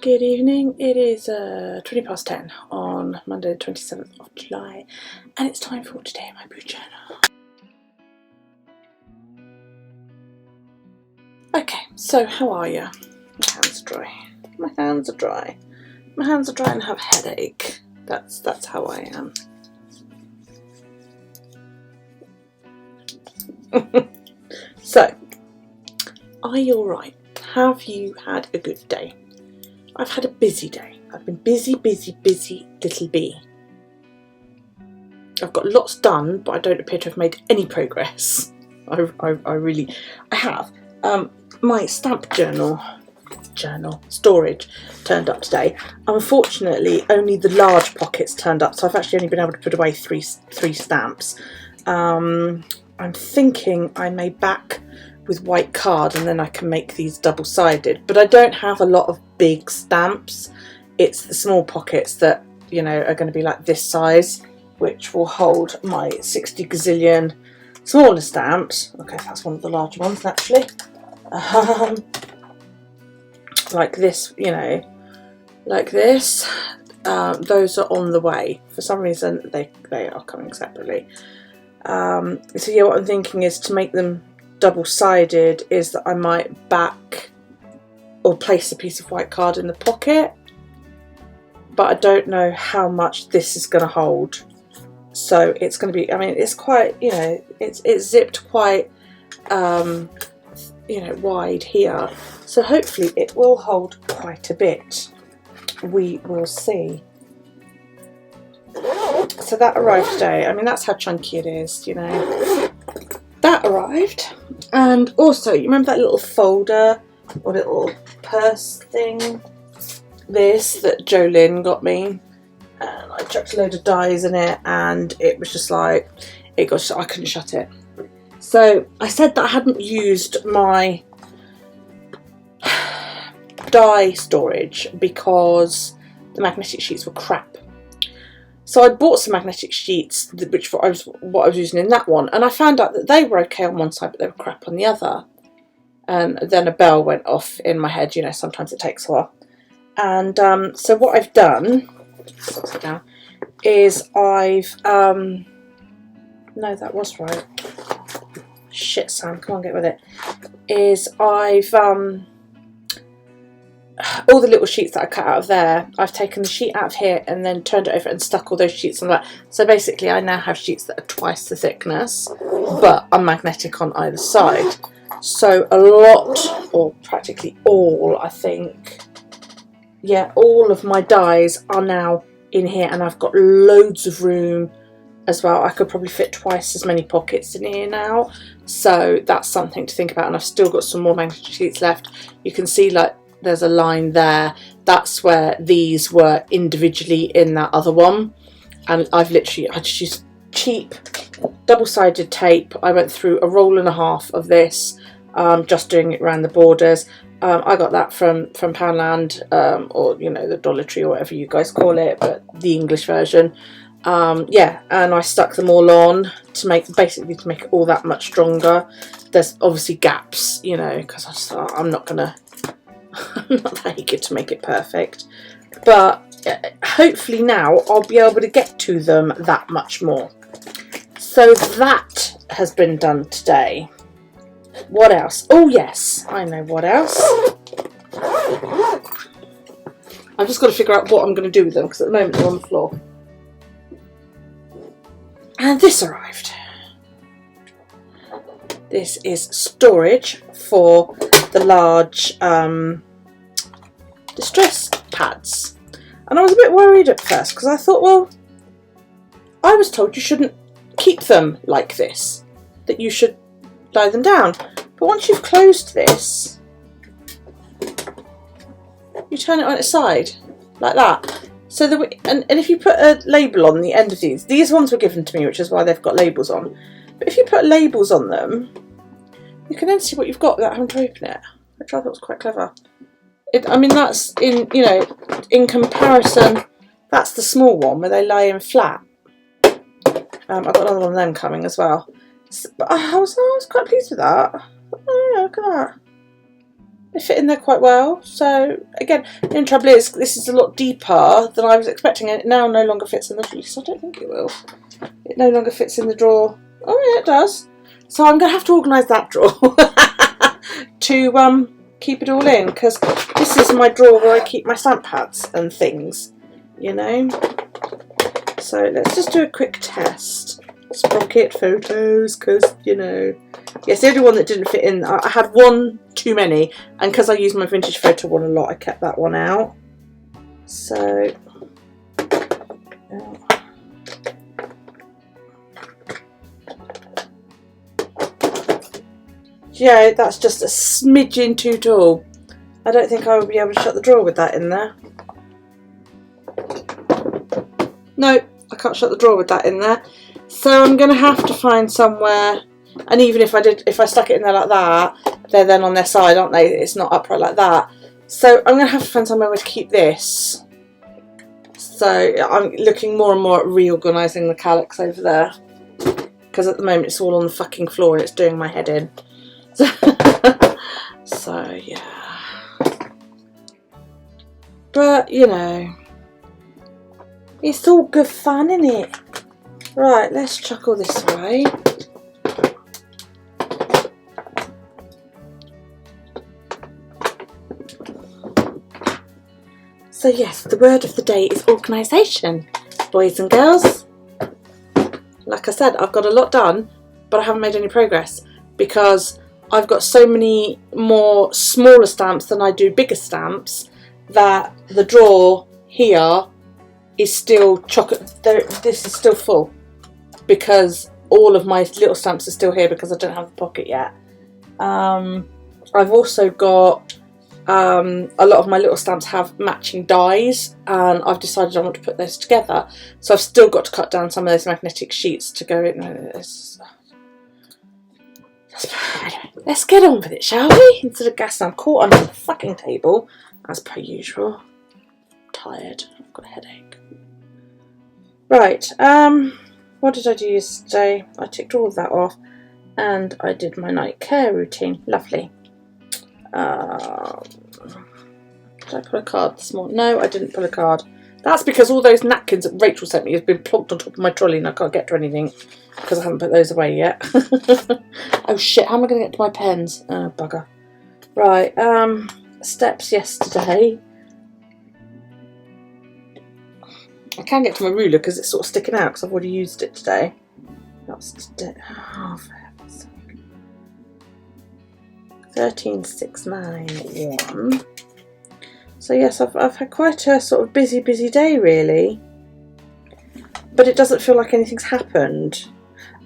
Good evening, it is 20 past 10 on Monday the 27th of July and it's time for Today in My Blue Journal. Okay, so how are you? My hands are dry. My hands are dry. My hands are dry and have a headache. That's how I am. So, are you alright? Have you had a good day? I've had a busy day. I've been busy little bee. I've got lots done, but I don't appear to have made any progress. I have. My stamp journal storage turned up today. Unfortunately, only the large pockets turned up, so I've actually only been able to put away three stamps. I'm thinking I may back with white card and then I can make these double-sided, but I don't have a lot of big stamps. It's the small pockets that, you know, are going to be like this size, which will hold my 60 gazillion smaller stamps. Okay, that's one of the larger ones actually. Like this, you know, like this. Those are on the way. For some reason they are coming separately. So yeah, what I'm thinking is to make them double-sided is that I might back or place a piece of white card in the pocket, but I don't know how much this is going to hold. So it's going to be, I mean, it's quite, you know, it's zipped quite, you know, wide here. So hopefully it will hold quite a bit. We will see. So that arrived today. I mean, that's how chunky it is, you know. That arrived. And also, you remember that little folder or little purse thing? This that Jolynn got me. And I chucked a load of dies in it and it was just like, I couldn't shut it. So I said that I hadn't used my die storage because the magnetic sheets were crap. So I bought some magnetic sheets, which what I was using in that one, and I found out that they were okay on one side, but they were crap on the other. And then a bell went off in my head. You know, sometimes it takes a while. And so what I've done, upside down, is I've no, that was right. Shit, Sam, come on, get with it. Is I've all the little sheets that I cut out of there, I've taken the sheet out of here and then turned it over and stuck all those sheets on that. So basically I now have sheets that are twice the thickness, but are magnetic on either side. So a lot, or practically all, I think, yeah, all of my dies are now in here, and I've got loads of room as well. I could probably fit twice as many pockets in here now. So that's something to think about, and I've still got some more magnetic sheets left. You can see, like, there's a line there. That's where these were individually in that other one. And I just used cheap double-sided tape. I went through a roll and a half of this, just doing it around the borders. I got that from Poundland, or, you know, the Dollar Tree or whatever you guys call it, but the English version. Yeah, and I stuck them all on to basically make it all that much stronger. There's obviously gaps, you know, because I'm not that eager to make it perfect, but hopefully now I'll be able to get to them that much more. So that has been done today. What else? Oh yes, I know what else. I've just got to figure out what I'm going to do with them, because at the moment they're on the floor. And this arrived. This is storage for the large distress pads, and I was a bit worried at first because I thought, well, I was told you shouldn't keep them like this, that you should lie them down. But once you've closed this, you turn it on its side like that. So and if you put a label on the end of these ones were given to me, which is why they've got labels on. But if you put labels on them, you can then see what you've got without having to open it, which I thought was quite clever. I mean, that's in comparison, that's the small one where they lie in flat. I've got another one of them coming as well. But I was quite pleased with that. Oh yeah, look at that. they fit in there quite well. So again, the only trouble is this is a lot deeper than I was expecting, and it now no longer fits in the drawer. So I don't think it will. It no longer fits in the drawer. Oh yeah, it does. So I'm going to have to organise that drawer to keep it all in, because this is my drawer where I keep my stamp pads and things, you know. So let's just do a quick test. Sprocket photos, because, you know, yes, the only one that didn't fit in, I had one too many, and because I used my vintage photo one a lot, I kept that one out. So yeah, that's just a smidgen too tall. I don't think I will be able to shut the drawer with that in there. No, I can't shut the drawer with that in there. So I'm going to have to find somewhere, and even if I stuck it in there like that, they're then on their side, aren't they? It's not upright like that. So I'm going to have to find somewhere where to keep this. So I'm looking more and more at reorganising the calyx over there, because at the moment it's all on the fucking floor and it's doing my head in. So yeah, but you know, it's all good fun, isn't it? Right, let's chuck all this away. So yes, the word of the day is organisation, boys and girls. Like I said, I've got a lot done, but I haven't made any progress because I've got so many more smaller stamps than I do bigger stamps that the drawer here is still chocolate. This is still full because all of my little stamps are still here because I don't have the pocket yet. I've also got a lot of my little stamps have matching dies, and I've decided I want to put those together. So I've still got to cut down some of those magnetic sheets to go in. Anyway, let's get on with it, shall we? Instead of gassing, I'm caught under the fucking table, as per usual. I'm tired. I've got a headache. Right, what did I do yesterday? I ticked all of that off, and I did my night care routine. Lovely. Did I pull a card this morning? No, I didn't pull a card. That's because all those napkins that Rachel sent me have been plonked on top of my trolley and I can't get to anything because I haven't put those away yet. Oh shit, how am I going to get to my pens? Oh, bugger. Right, steps yesterday. I can get to my ruler because it's sort of sticking out because I've already used it today. That's today. Oh, for heaven's sake. 13,691. So yes, I've had quite a sort of busy day really, but it doesn't feel like anything's happened.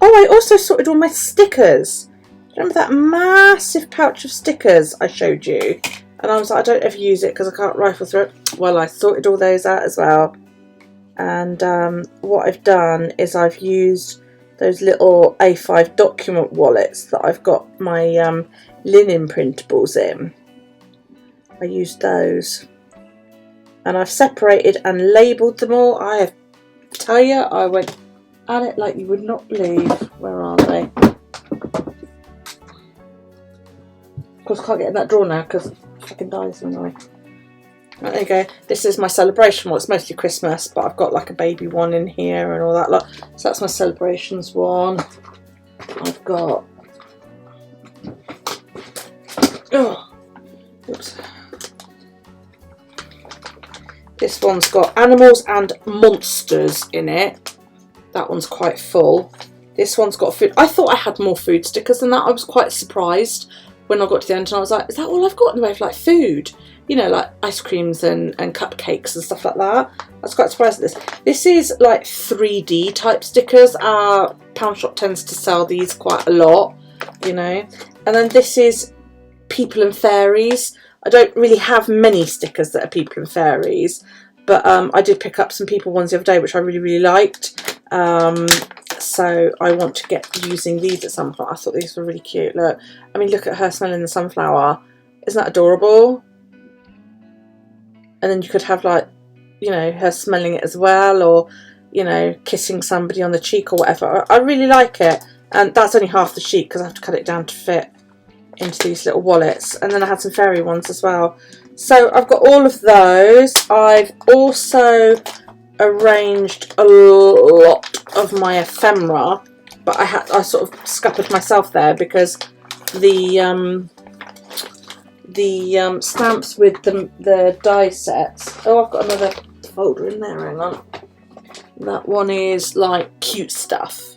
Oh, I also sorted all my stickers. Remember that massive pouch of stickers I showed you? And I was like, I don't ever use it because I can't rifle through it. Well, I sorted all those out as well. And what I've done is I've used those little A5 document wallets that I've got my linen printables in. I used those, and I've separated and labelled them all. I tell you, I went at it like you would not believe. Where are they? Of course, I can't get in that drawer now because it fucking dies in the way. Right, there you go. This is my celebration one. It's mostly Christmas, but I've got like a baby one in here and all that lot. So that's my celebrations one. I've got. Oh, oops. This one's got animals and monsters in it. That one's quite full. This one's got food. I thought I had more food stickers than that. I was quite surprised when I got to the end and I was like, is that all I've got in the way of like food? You know, like ice creams and cupcakes and stuff like that. I was quite surprised at this. This is like 3D type stickers. Pound Shop tends to sell these quite a lot, you know. And then this is people and fairies. I don't really have many stickers that are people and fairies, but I did pick up some people ones the other day which I really liked. So I want to get using these at some point. I thought these were really cute. Look, I mean, look at her smelling the sunflower. Isn't that adorable? And then you could have like, you know, her smelling it as well, or, you know, kissing somebody on the cheek or whatever. I really like it. And that's only half the sheet because I have to cut it down to fit into these little wallets, and then I had some fairy ones as well. So I've got all of those. I've also arranged a lot of my ephemera, but I sort of scuppered myself there because the stamps with the die sets. Oh, I've got another folder in there. Hang on. That one is like cute stuff,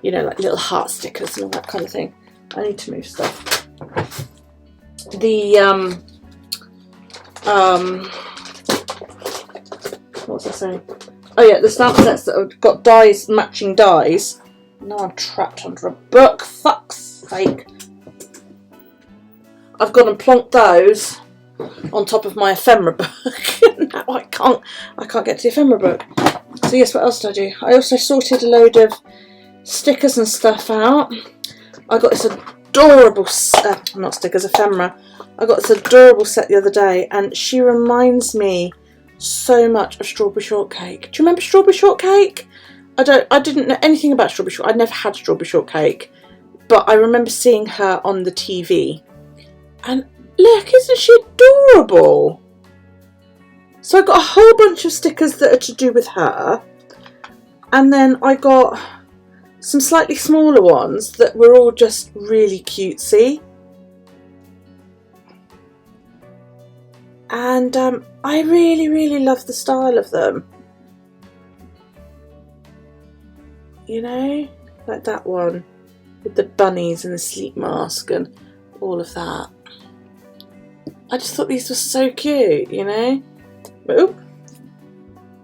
you know, like little heart stickers and all that kind of thing. I need to move stuff. The what was I saying? Oh yeah, the stamp sets that have got dies, matching dies. Now I'm trapped under a book. Fuck's sake! I've gone and plonked those on top of my ephemera book. Now I can't get to the ephemera book. So yes, what else did I do? I also sorted a load of stickers and stuff out. I got this adorable not stickers, ephemera. I got this adorable set the other day, and she reminds me so much of Strawberry Shortcake. Do you remember Strawberry Shortcake? I didn't know anything about Strawberry Shortcake. I'd never had Strawberry Shortcake, but I remember seeing her on the TV. And look, isn't she adorable? So I got a whole bunch of stickers that are to do with her, and then I got some slightly smaller ones that were all just really cutesy. And I really, really love the style of them. You know, like that one with the bunnies and the sleep mask and all of that. I just thought these were so cute, you know. Ooh.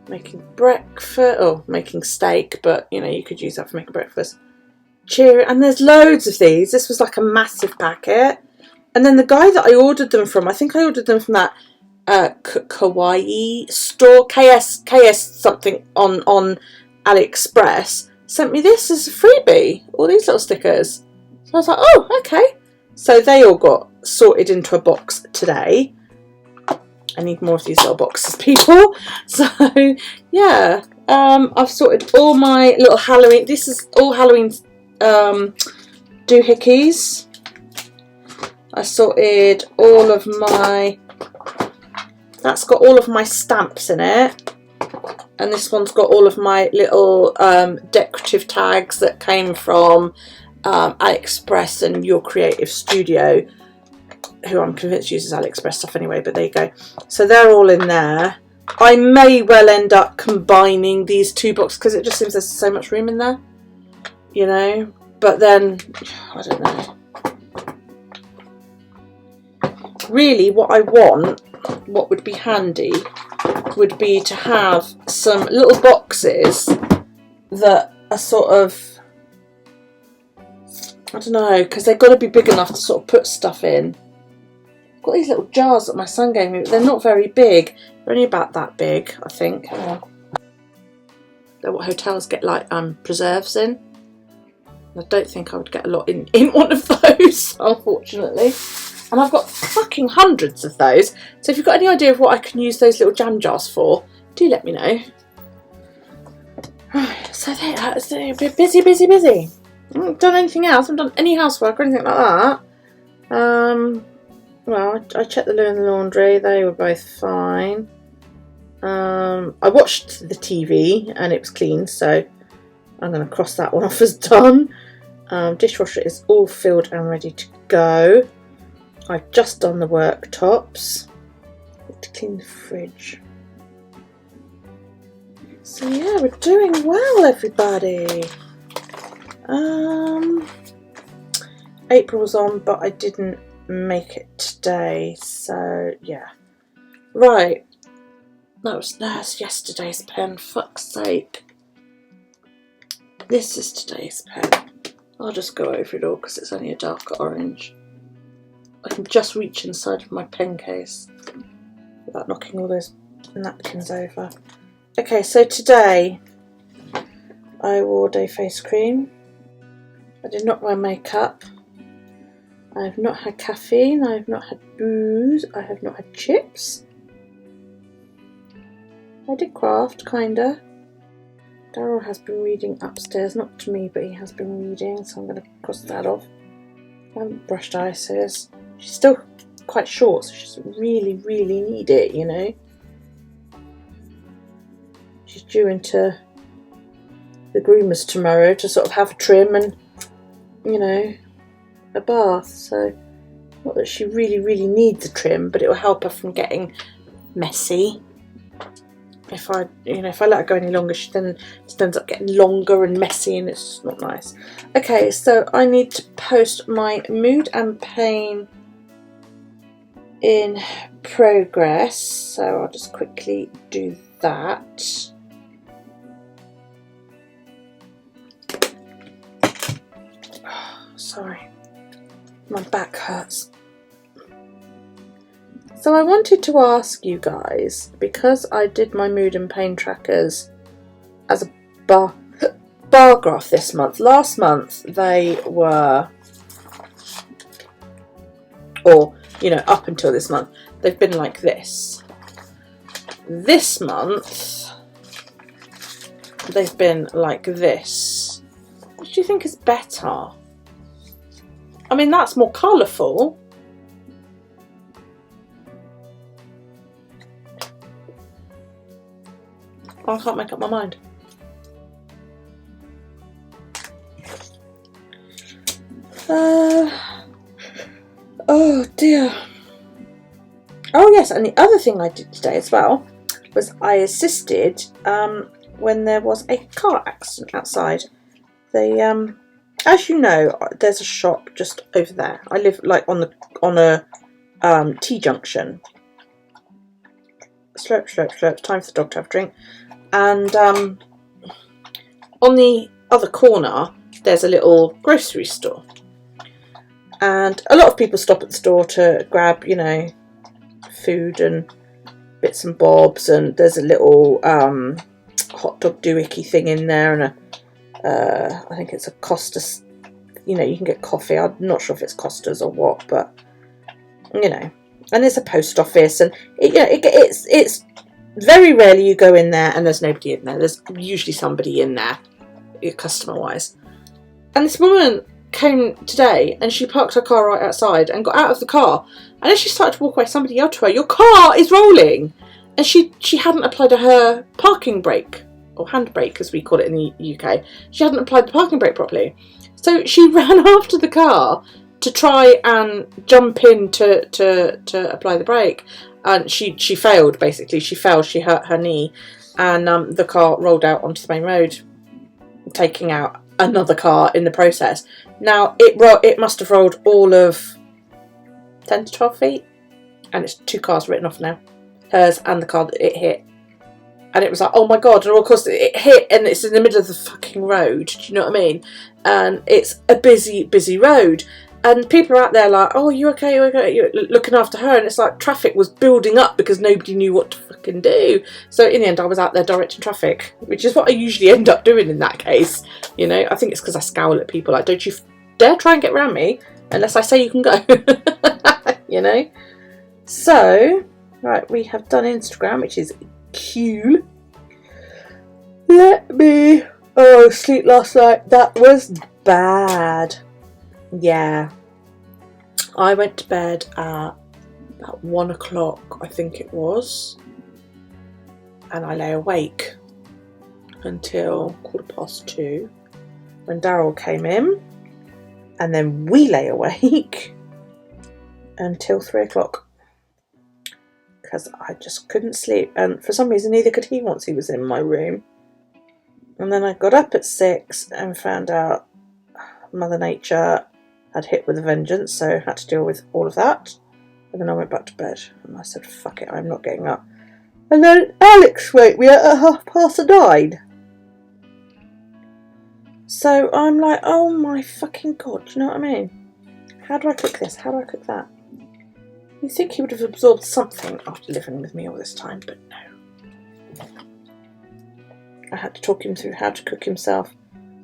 Making breakfast, or making steak, but you know, you could use that for making breakfast. Cheerio, and there's loads of these. This was like a massive packet. And then the guy that I ordered them from, I think I ordered them from that kawaii store, KS something on AliExpress, sent me this as a freebie, all these little stickers. So I was like, oh, okay. So they all got sorted into a box today. I need more of these little boxes, people. So yeah, I've sorted all my little Halloween. This is all Halloween doohickeys. I sorted all of my. That's got all of my stamps in it, and this one's got all of my little decorative tags that came from AliExpress and Your Creative Studio, who I'm convinced uses AliExpress stuff anyway, but there you go. So they're all in there. I may well end up combining these two boxes because it just seems there's so much room in there, you know. But then, I don't know. Really, what I want, what would be handy, would be to have some little boxes that are sort of, I don't know, because they've got to be big enough to sort of put stuff in. I've got these little jars that my son gave me, but they're not very big. They're only about that big, I think. They're what hotels get like preserves in. I don't think I would get a lot in one of those, unfortunately. And I've got fucking hundreds of those. So if you've got any idea of what I can use those little jam jars for, do let me know. Right, so they're busy. I haven't done anything else. I haven't done any housework or anything like that. Well, I checked the loo and the laundry. They were both fine. I watched the TV and it was clean, so I'm going to cross that one off as done. Dishwasher is all filled and ready to go. I've just done the worktops. To clean the fridge. So yeah, we're doing well, everybody. April was on, but I didn't make it today, so yeah. Right, that's yesterday's pen, fuck's sake. This is today's pen. I'll just go over it all because it's only a darker orange. I can just reach inside of my pen case without knocking all those napkins over. Okay, so today I wore day face cream. I did not wear makeup. I have not had caffeine. I have not had booze. I have not had chips. I did craft, kinda. Daryl has been reading upstairs, not to me, but he has been reading, so I'm going to cross that off. I haven't brushed Isis. She's still quite short, so she doesn't really, really need it, you know. She's due into the groomers tomorrow to sort of have a trim and, you know, a bath. So, not that she really, really needs a trim, but it will help her from getting messy. If I let her go any longer, she then just ends up getting longer and messy, and it's just not nice. Okay, so I need to post my mood and pain in progress. So I'll just quickly do that. Sorry, my back hurts. So I wanted to ask you guys, because I did my mood and pain trackers as a bar graph this month. Last month they were, or you know, up until this month, they've been like this. This month they've been like this. What do you think is better? I mean, that's more colourful. I can't make up my mind. Oh dear. Oh yes, and the other thing I did today as well was I assisted when there was a car accident outside. They as you know, there's a shop just over there. I live like on a T-junction. Slurp, slurp, slurp. Time for the dog to have a drink. And on the other corner, there's a little grocery store. And a lot of people stop at the store to grab, you know, food and bits and bobs. And there's a little hot dog doohickey thing in there, and I think it's a Costa's. You know, you can get coffee. I'm not sure if it's Costa's or what, but you know. And there's a post office, and it's very rarely you go in there and there's nobody in there. There's usually somebody in there, customer wise. And this woman came today and she parked her car right outside and got out of the car, and as she started to walk away, somebody yelled to her, "Your car is rolling!" And she hadn't applied her parking brake, or handbrake as we call it in the UK. She hadn't applied the parking brake properly, so she ran after the car to try and jump in to apply the brake, and she failed. Basically, she fell. She hurt her knee, and the car rolled out onto the main road, taking out another car in the process. Now it must have rolled all of 10 to 12 feet, and it's 2 cars written off now, hers and the car that it hit. And it was like, oh my god! And of course it hit, and it's in the middle of the fucking road. Do you know what I mean? And it's a busy road. And people are out there like, oh, you okay? You okay? You're looking after her. And it's like traffic was building up because nobody knew what to fucking do. So in the end, I was out there directing traffic, which is what I usually end up doing in that case. You know, I think it's because I scowl at people like, don't you dare try and get around me unless I say you can go. You know? So, right, we have done Instagram, which is cool. Sleep last night. That was bad. Yeah, I went to bed at about 1 o'clock, I think it was, and I lay awake until 2:15 when Daryl came in, and then we lay awake until 3 o'clock because I just couldn't sleep, and for some reason neither could he once he was in my room. And then I got up at 6 and found out Mother Nature had hit with a vengeance, so I had to deal with all of that. And then I went back to bed and I said, fuck it, I'm not getting up. And then Alex woke me at 9:30. So I'm like, oh my fucking god, do you know what I mean? How do I cook this? How do I cook that? You'd think he would have absorbed something after living with me all this time, but no. I had to talk him through how to cook himself.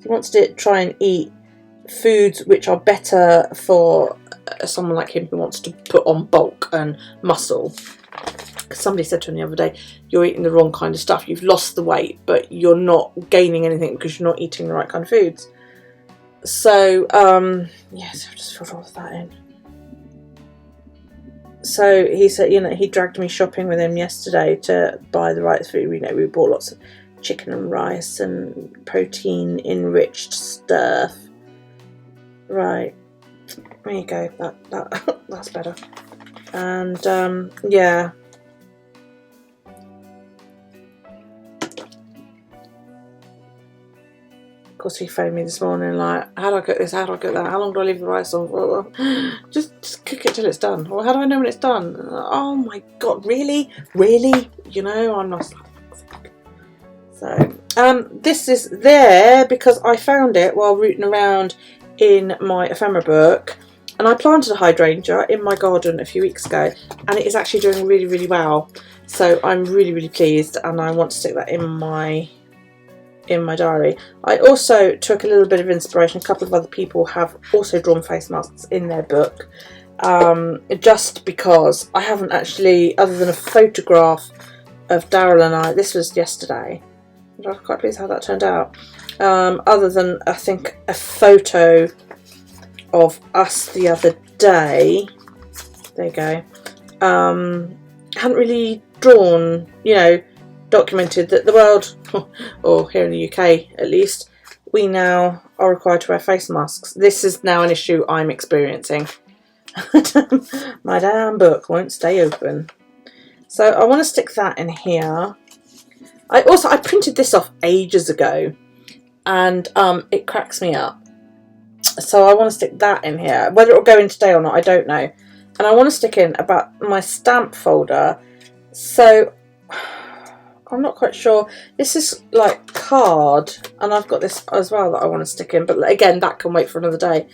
He wants to try and eat foods which are better for someone like him who wants to put on bulk and muscle. Somebody said to him the other day, you're eating the wrong kind of stuff. You've lost the weight, but you're not gaining anything because you're not eating the right kind of foods. So yes, I've just filled all of that in. So he said, you know, he dragged me shopping with him yesterday to buy the right food. You know, we bought lots of chicken and rice and protein enriched stuff. Right, there you go. That's better. And yeah. Of course, he phoned me this morning like, how do I cook this? How do I cook that? How long do I leave the rice on? Just cook it till it's done. Well, how do I know when it's done? Oh my god, really? Really? You know, I'm not. So, this is there because I found it while rooting around in my ephemera book, and I planted a hydrangea in my garden a few weeks ago, and it is actually doing really, really well. So I'm really, really pleased, and I want to stick that in my diary. I also took a little bit of inspiration. A couple of other people have also drawn face masks in their book, just because I haven't actually, other than a photograph of Daryl and I, this was yesterday, I'm quite pleased how that turned out, other than I think a photo of us the other day, there you go, hadn't really drawn, you know, documented that the world, or here in the UK at least, we now are required to wear face masks. This is now an issue I'm experiencing. My damn book won't stay open. So I want to stick that in here. I printed this off ages ago, and it cracks me up. So I want to stick that in here. Whether it'll go in today or not, I don't know. And I want to stick in about my stamp folder. So I'm not quite sure. This is like card, and I've got this as well that I want to stick in, but again, that can wait for another day.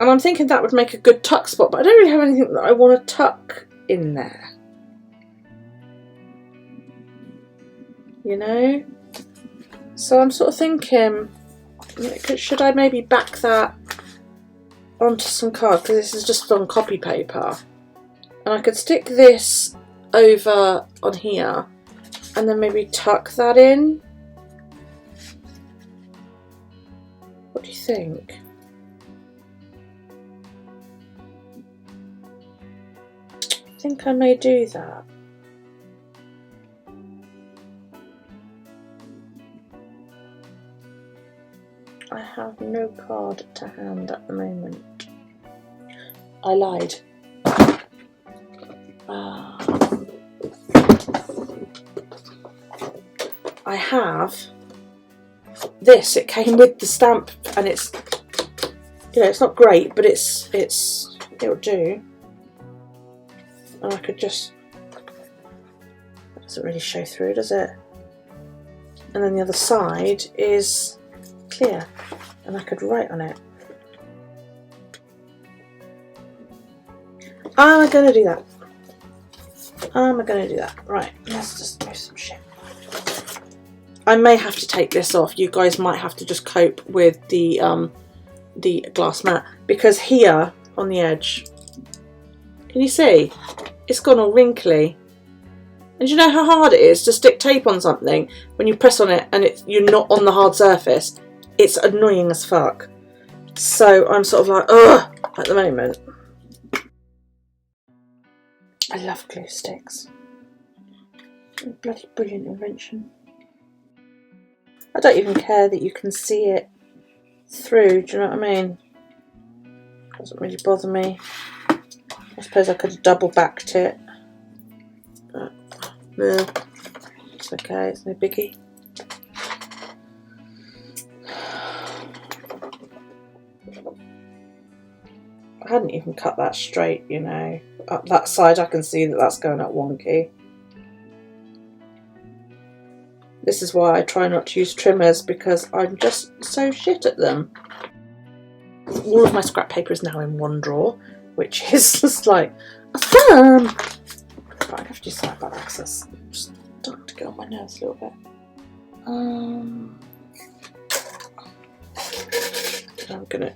And I'm thinking that would make a good tuck spot, but I don't really have anything that I want to tuck in there. You know? So I'm sort of thinking, should I maybe back that onto some card, because this is just on copy paper, and I could stick this over on here and then maybe tuck that in. What do you think? I think I may do that. I have no card to hand at the moment. I lied. I have this. It came with the stamp, and it's, you know, it's not great, but it'll do. And I could just, it doesn't really show through, does it? And then the other side is clear, and I could write on it. Am I going to do that? Am I going to do that? Right, let's just move some shit. I may have to take this off. You guys might have to just cope with the glass mat, because here on the edge, can you see? It's gone all wrinkly. And do you know how hard it is to stick tape on something when you press on it and you're not on the hard surface? It's annoying as fuck. So I'm sort of like, ugh, at the moment. I love glue sticks. Bloody brilliant invention. I don't even care that you can see it through, do you know what I mean? Doesn't really bother me. I suppose I could have double backed it. But no, it's okay, it's no biggie. I hadn't even cut that straight, you know. Up that side I can see that that's going up wonky. This is why I try not to use trimmers, because I'm just so shit at them. All of my scrap paper is now in one drawer, which is just like fun. But I have to do something about access. I'm just starting to get on my nerves a little bit. I'm gonna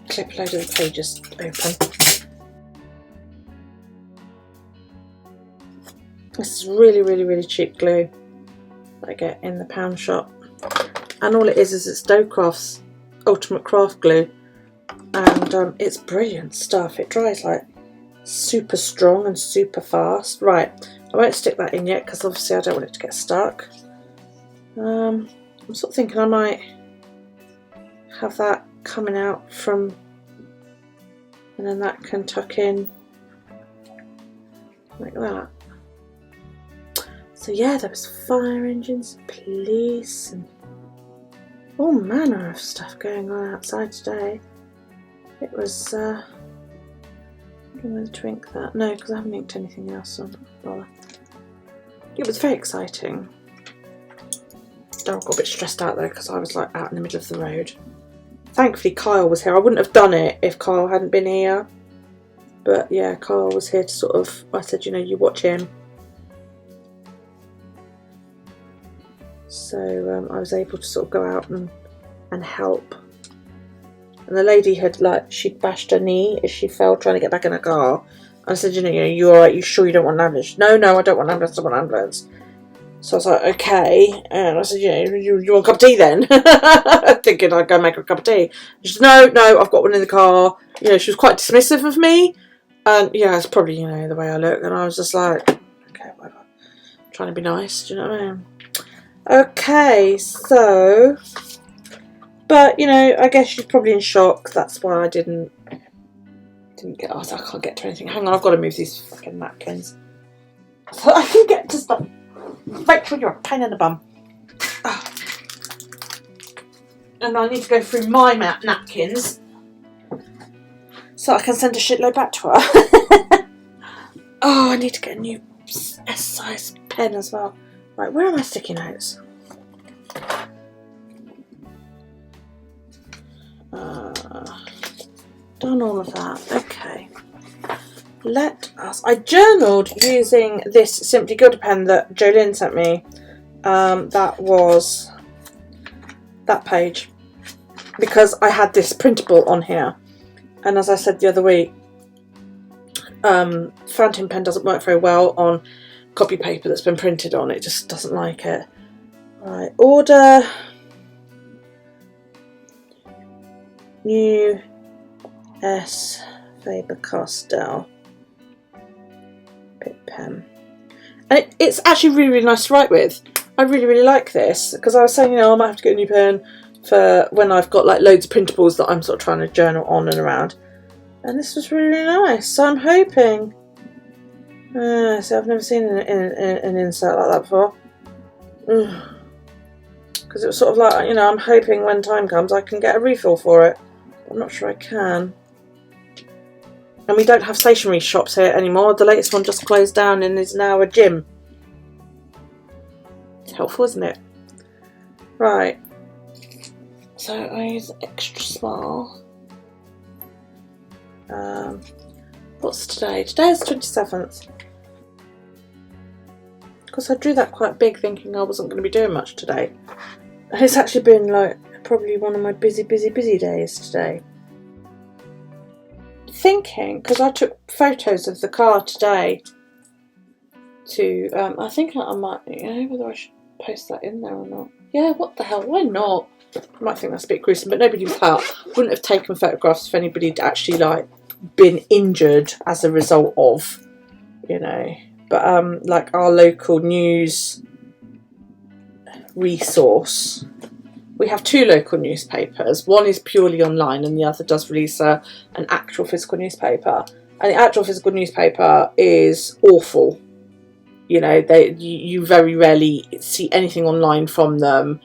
clip a load of the pages open. This is really, really, really cheap glue that I get in the pound shop, and all it is it's Docraft's Ultimate Craft Glue, and it's brilliant stuff. It dries like super strong and super fast. Right, I won't stick that in yet because obviously I don't want it to get stuck. I'm sort of thinking I might have that coming out from, and then that can tuck in like that. So yeah, there was fire engines, police, and all manner of stuff going on outside today. It was, I don't know whether to ink that. No, because I haven't inked anything else on. Well, it was very exciting. I got a bit stressed out though because I was like out in the middle of the road. Thankfully Kyle was here. I wouldn't have done it if Kyle hadn't been here. But yeah, Kyle was here to sort of, I said, you know, you watch him. So I was able to sort of go out and help. And the lady had she'd bashed her knee as she fell trying to get back in her car. I said, you know, you alright, you sure you don't want an ambulance? No, I don't want an ambulance, I want an ambulance. So I was like, okay. And I said, you want a cup of tea then? Thinking I'd go make her a cup of tea. She said, no, I've got one in the car. You know, she was quite dismissive of me. And yeah, it's probably, you know, the way I look. And I was just like, okay, whatever. I'm trying to be nice, do you know what I mean? Okay, so, but you know, I guess she's probably in shock. That's why I didn't get. Oh, I can't get to anything. Hang on, I've got to move these fucking napkins so I can get to stuff. Make sure you're a pain in the bum. Oh. And I need to go through my napkins so I can send a shitload back to her. Oh, I need to get a new S-size pen as well. Right, where are my sticky notes? Done all of that. Okay. Let us. I journaled using this Simply Good pen that Jolene sent me. That was that page because I had this printable on here, and as I said the other week, fountain pen doesn't work very well on copy paper that's been printed on. It just doesn't like it. Right, order new S Faber-Castell Pitt pen, and it's actually really nice to write with. I really like this because I was saying, you know, I might have to get a new pen for when I've got like loads of printables that I'm sort of trying to journal on and around, and this was really nice. So I'm hoping. So I've never seen an insert like that before. Because it was sort of like, you know, I'm hoping when time comes I can get a refill for it. I'm not sure I can. And we don't have stationery shops here anymore. The latest one just closed down and is now a gym. It's helpful, isn't it? Right. So I use extra small. What's today? Today is 27th. Because I drew that quite big thinking I wasn't going to be doing much today. And it's actually been like probably one of my busy days today. Thinking, because I took photos of the car today to, I think I might, you know, whether I should post that in there or not. Yeah, what the hell, why not? I might think that's a bit gruesome, but nobody was hurt. Wouldn't have taken photographs if anybody had actually like been injured as a result of, you know. But like our local news resource, we have two local newspapers. One is purely online and the other does release an actual physical newspaper. And the actual physical newspaper is awful. You know, you very rarely see anything online from them.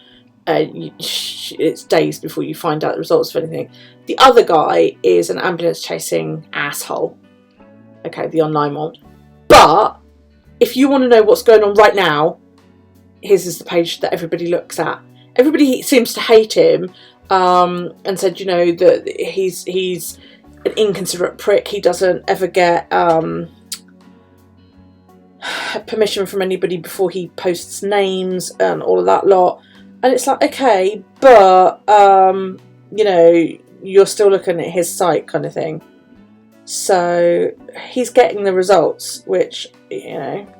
It's days before you find out the results of anything. The other guy is an ambulance chasing asshole. Okay, the online one. But if you want to know what's going on right now, his is the page that everybody looks at. Everybody seems to hate him and said, you know, that he's an inconsiderate prick. He doesn't ever get permission from anybody before he posts names and all of that lot. And it's like, okay, but, you know, you're still looking at his site kind of thing. So he's getting the results, which, you know,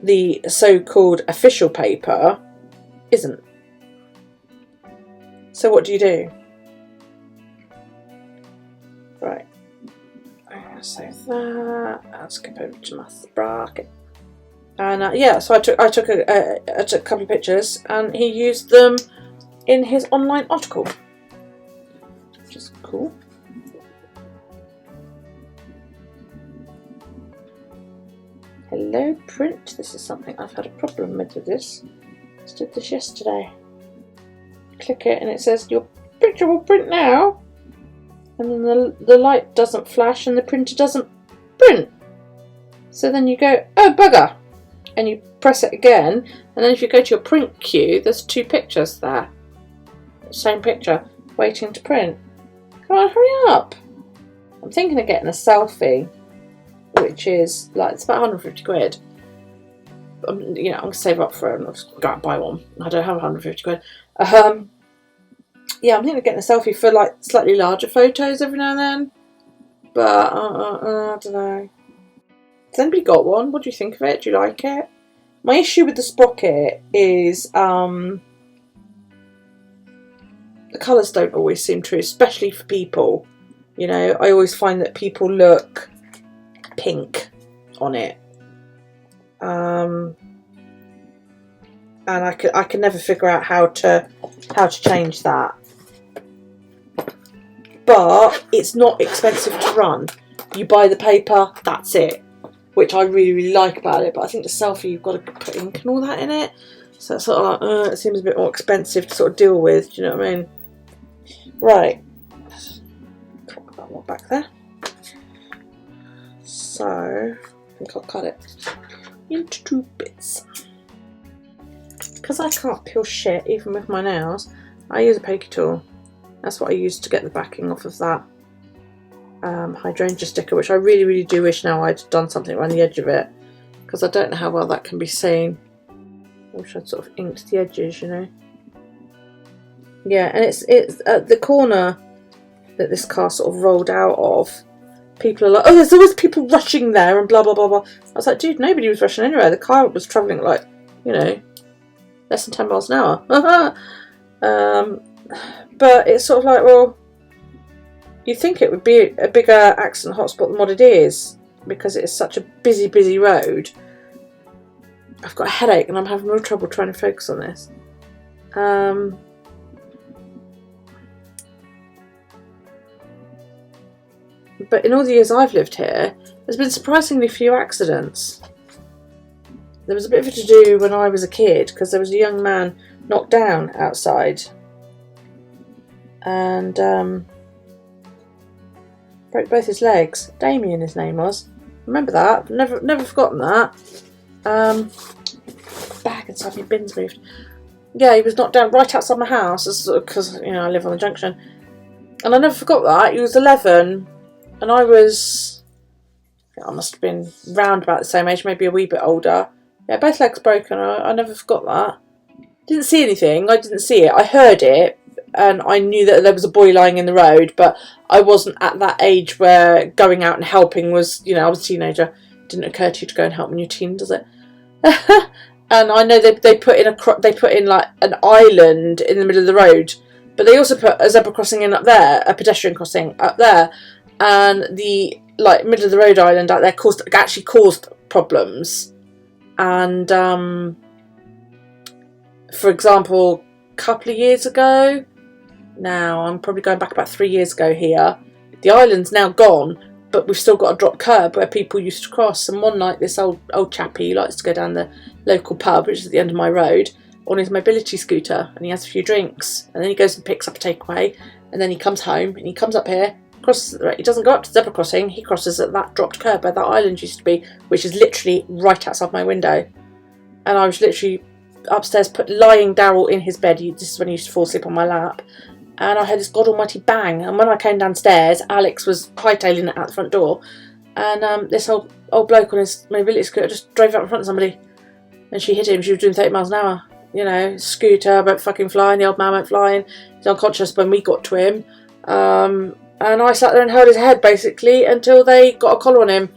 the so-called official paper isn't. So what do you do? Right. I'm going to save that. I'll skip over to my sprocket. And yeah, so I took a couple of pictures, and he used them in his online article, which is cool. Hello print. This is something I've had a problem with this. I did this yesterday. Click it and it says your picture will print now, and then the light doesn't flash and the printer doesn't print. So then you go, oh bugger, and you press it again, and then if you go to your print queue, there's 2 pictures there. Same picture, waiting to print. Come on, hurry up. I'm thinking of getting a selfie, which is like, it's about 150 quid. You know, I'm going to save up for it and I'll just go out and buy one. I don't have 150 quid. Yeah, I'm thinking of getting a selfie for like slightly larger photos every now and then. But I don't know. Has anybody got one? What do you think of it? Do you like it? My issue with the sprocket is the colours don't always seem true, especially for people. You know, I always find that people look pink on it. And I can never figure out how to change that. But it's not expensive to run. You buy the paper, that's it. Which I really, really like about it. But I think the selfie, you've got to put ink and all that in it. So it's sort of like, it seems a bit more expensive to sort of deal with. Do you know what I mean? Right. Put that one back there. So I think I'll cut it into 2 bits. Because I can't peel shit even with my nails, I use a pokey tool. That's what I used to get the backing off of that hydrangea sticker, which I really, really do wish now I'd done something around the edge of it, because I don't know how well that can be seen. I wish I'd sort of inked the edges, you know. Yeah, and it's at the corner that this car sort of rolled out of. People are like, oh, there's always people rushing there and blah blah blah blah. I was like, dude, nobody was rushing anywhere. The car was travelling at like, you know, less than 10 miles an hour. But it's sort of like, well, you'd think it would be a bigger accident hotspot than what it is, because it's such a busy road. I've got a headache and I'm having real trouble trying to focus on this. But in all the years I've lived here, there's been surprisingly few accidents. There was a bit of a to-do when I was a kid, because there was a young man knocked down outside and broke both his legs. Damien, his name was. Remember that? Never forgotten that. Bag inside my bin's moved. Yeah, he was knocked down right outside my house, because you know I live on the junction, and I never forgot that. He was 11, and I must have been round about the same age, maybe a wee bit older. Yeah, both legs broken. I never forgot that. Didn't see anything. I didn't see it. I heard it, and I knew that there was a boy lying in the road, but I wasn't at that age where going out and helping was, you know, I was a teenager. It didn't occur to you to go and help when you're a teen, does it? And I know they put in like an island in the middle of the road, but they also put a zebra crossing in up there, a pedestrian crossing up there, and the like middle of the road island out there actually caused problems. And for example, a couple of years ago, now I'm probably going back about 3 years ago here, the island's now gone, but we've still got a drop curb where people used to cross. And one night this old chappie likes to go down the local pub, which is at the end of my road, on his mobility scooter, and he has a few drinks, and then he goes and picks up a takeaway, and then he comes home and he comes up here, crosses the road. He doesn't go up to the zebra crossing, he crosses at that dropped curb where that island used to be, which is literally right outside my window. And I was literally upstairs lying Daryl in his bed. This is when he used to fall asleep on my lap, and I heard this god almighty bang, and when I came downstairs, Alex was hightailing it out the front door, and this old bloke on his mobility scooter just drove out in front of somebody, and she hit him. She was doing 30 miles an hour, you know, scooter went fucking flying, the old man went flying, he's unconscious when we got to him, and I sat there and held his head basically until they got a collar on him.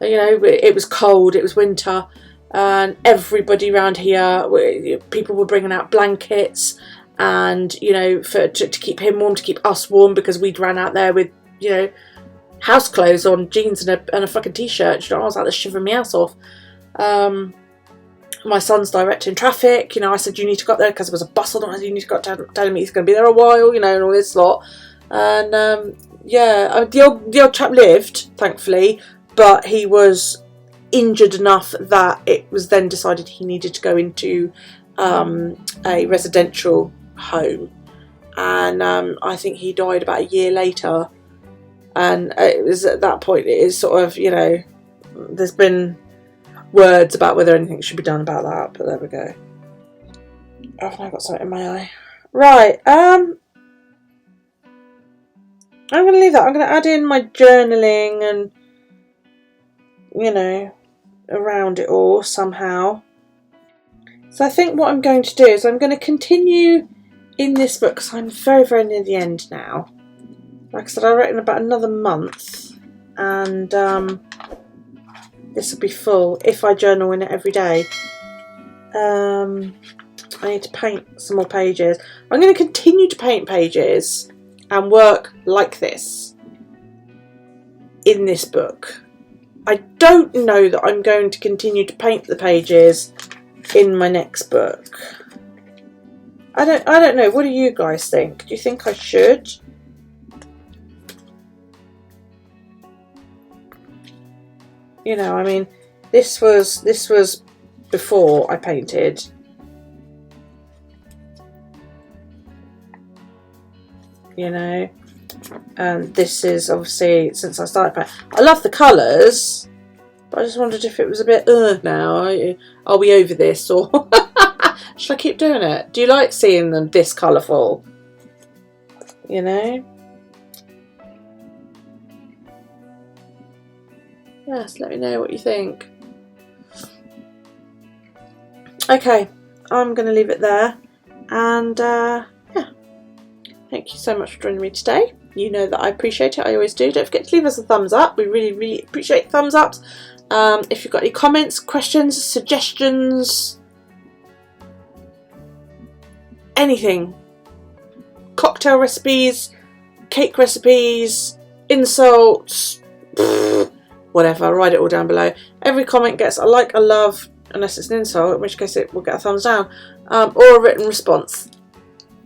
You know, it was cold, it was winter, and everybody around here, people were bringing out blankets and, you know, to keep him warm, to keep us warm, because we'd ran out there with, you know, house clothes on, jeans and a fucking t-shirt. You know, I was like, this shivering me ass off. My son's directing traffic. You know, I said, you need to go up there because there was a bus on. I said, you need to go up, telling me he's going to be there a while, you know, and all this lot. And yeah, the old chap lived, thankfully, but he was injured enough that it was then decided he needed to go into a residential home, and I think he died about a year later. And it was at that point, it is sort of, you know, there's been words about whether anything should be done about that, but there we go. Oh, I've now got something in my eye. Right, I'm going to leave that. I'm going to add in my journaling and, you know, around it all somehow. So I think what I'm going to do is I'm going to continue in this book, because I'm very, very near the end now. Like I said, I reckon about another month, and this will be full if I journal in it every day. I need to paint some more pages. I'm going to continue to paint pages and work like this in this book. I don't know that I'm going to continue to paint the pages in my next book. I don't know. What do you guys think? Do you think I should? You know, I mean, this was before I painted. You know, and this is obviously since I started painting. I love the colours, but I just wondered if it was a bit now. Are we over this, or should I keep doing it? Do you like seeing them this colourful? You know? Yes, let me know what you think. Okay, I'm going to leave it there, and yeah, thank you so much for joining me today. You know that I appreciate it. I always do. Don't forget to leave us a thumbs up. We really, really appreciate thumbs ups. If you've got any comments, questions, suggestions, anything, cocktail recipes, cake recipes, insults, whatever, write it all down below. Every comment gets a like, a love, unless it's an insult, in which case it will get a thumbs down, or a written response.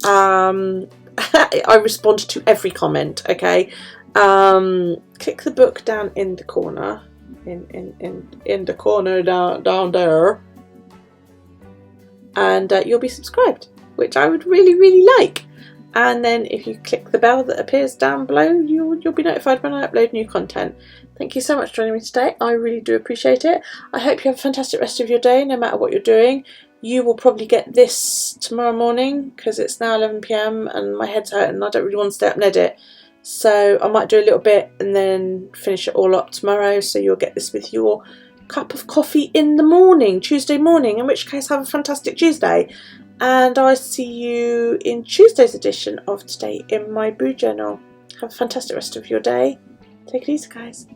I respond to every comment, okay? Click the book down in the corner, in the corner down there, and you'll be subscribed, which I would really, really like. And then if you click the bell that appears down below, you'll be notified when I upload new content. Thank you so much for joining me today. I really do appreciate it. I hope you have a fantastic rest of your day, no matter what you're doing. You will probably get this tomorrow morning, because it's now 11 PM and my head's hurting and I don't really want to stay up and edit. So I might do a little bit and then finish it all up tomorrow, so you'll get this with your cup of coffee in the morning, Tuesday morning, in which case have a fantastic Tuesday. And I see you in Tuesday's edition of Today in My Boo Journal. Have a fantastic rest of your day. Take it easy, guys.